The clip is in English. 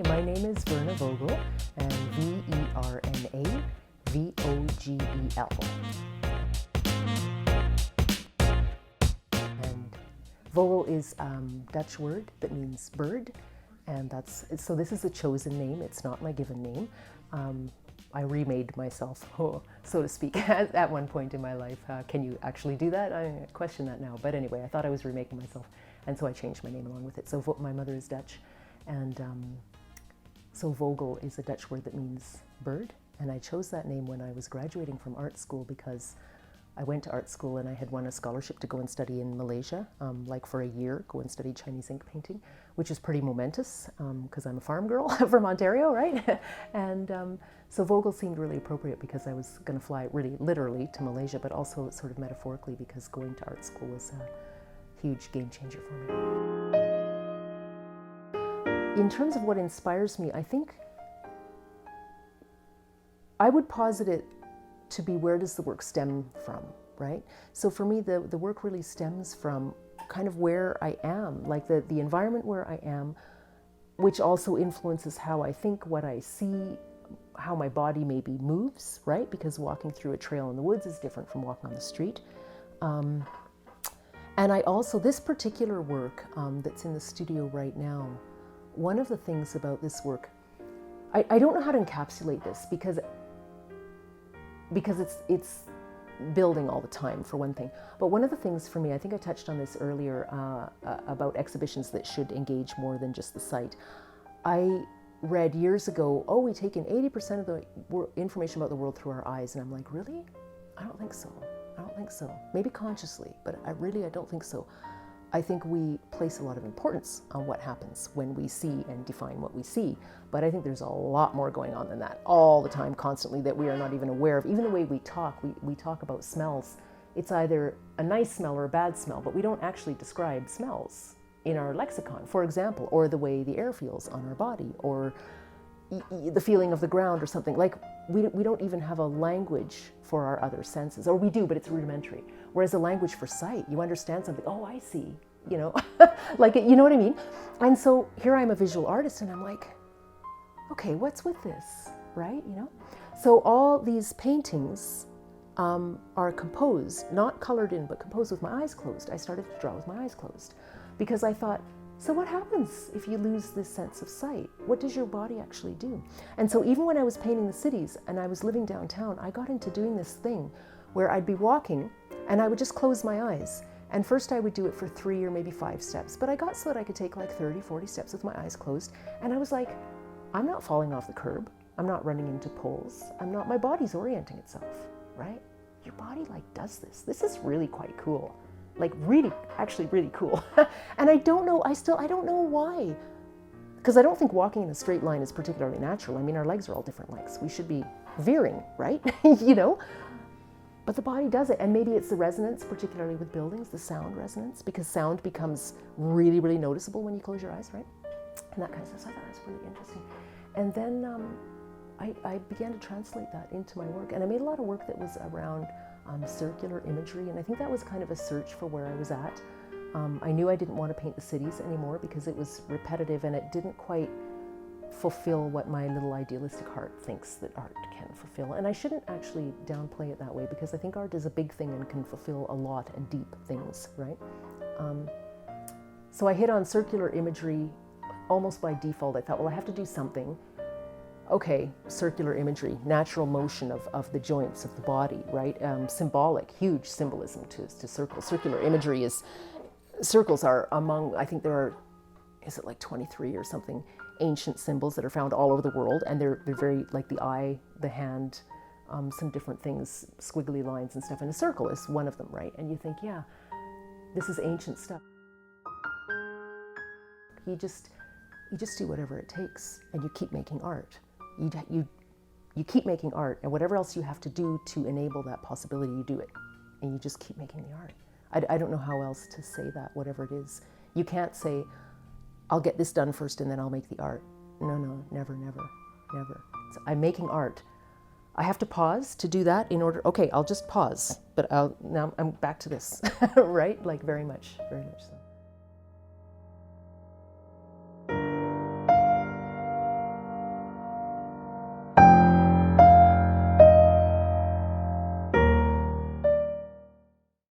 My name is Verna Vogel, and V-E-R-N-A-V-O-G-E-L. And Vogel is a Dutch word that means bird, and so this is a chosen name, it's not my given name. I remade myself, so to speak, at one point in my life. Can you actually do that? I question that now, but anyway, I thought I was remaking myself, and so I changed my name along with it. So my mother is Dutch, and so Vogel is a Dutch word that means bird, and I chose that name when I was graduating from art school because I went to art school and I had won a scholarship to go and study in Malaysia, like for a year, go and study Chinese ink painting, which is pretty momentous because I'm a farm girl from Ontario, right? And so Vogel seemed really appropriate because I was going to fly really literally to Malaysia, but also sort of metaphorically because going to art school was a huge game changer for me. In terms of what inspires me, I think I would posit it to be, where does the work stem from, right? So for me, the work really stems from kind of where I am, like the environment where I am, which also influences how I think, what I see, how my body maybe moves, right? Because walking through a trail in the woods is different from walking on the street. And I also, this particular work that's in the studio right now, one of the things about this work, I don't know how to encapsulate this because it's building all the time, for one thing. But one of the things for me, I think I touched on this earlier about exhibitions that should engage more than just the sight. I read years ago, we take in 80% of the information about the world through our eyes. And I'm like, really? I don't think so. I don't think so. Maybe consciously, but I don't think so. I think we place a lot of importance on what happens when we see and define what we see. But I think there's a lot more going on than that all the time, constantly, that we are not even aware of. Even the way we talk about smells. It's either a nice smell or a bad smell, but we don't actually describe smells in our lexicon, for example, or the way the air feels on our body, or the feeling of the ground or something. Like, we don't even have a language for our other senses, or we do, but it's rudimentary. Whereas a language for sight, you understand something, I see, like, you know what I mean? And so here I'm a visual artist and I'm like, okay, what's with this, right? So all these paintings are composed, not colored in, but composed with my eyes closed. I started to draw with my eyes closed because I thought, so what happens if you lose this sense of sight? What does your body actually do? And so even when I was painting the cities and I was living downtown, I got into doing this thing where I'd be walking and I would just close my eyes. And first I would do it for 3 or maybe 5 steps, but I got so that I could take like 30, 40 steps with my eyes closed. And I was like, I'm not falling off the curb. I'm not running into poles. my body's orienting itself, right? Your body does this. This is really quite cool. Actually really cool. And I don't know why. Because I don't think walking in a straight line is particularly natural. I mean, our legs are all different lengths. We should be veering, right? But the body does it. And maybe it's the resonance, particularly with buildings, the sound resonance, because sound becomes really, really noticeable when you close your eyes, right? And that kind of stuff. So I thought that was really interesting. And then I began to translate that into my work. And I made a lot of work that was around circular imagery, and I think that was kind of a search for where I was at. I knew I didn't want to paint the cities anymore because it was repetitive and it didn't quite fulfill what my little idealistic heart thinks that art can fulfill. And I shouldn't actually downplay it that way because I think art is a big thing and can fulfill a lot and deep things, right? So I hit on circular imagery almost by default. I thought, well, I have to do something. Okay, circular imagery, natural motion of the joints of the body, right? Symbolic, huge symbolism to circles. Circular imagery circles are among, I think there are, is it like 23 or something, ancient symbols that are found all over the world, and they're very, like the eye, the hand, some different things, squiggly lines and stuff, and a circle is one of them, right? And you think, yeah, this is ancient stuff. You just do whatever it takes, and you keep making art. You keep making art, and whatever else you have to do to enable that possibility, you do it. And you just keep making the art. I don't know how else to say that, whatever it is. You can't say, I'll get this done first and then I'll make the art. No, never. So I'm making art. I have to pause to do that in order, okay, I'll just pause, but now I'm back to this, right? Like very much so.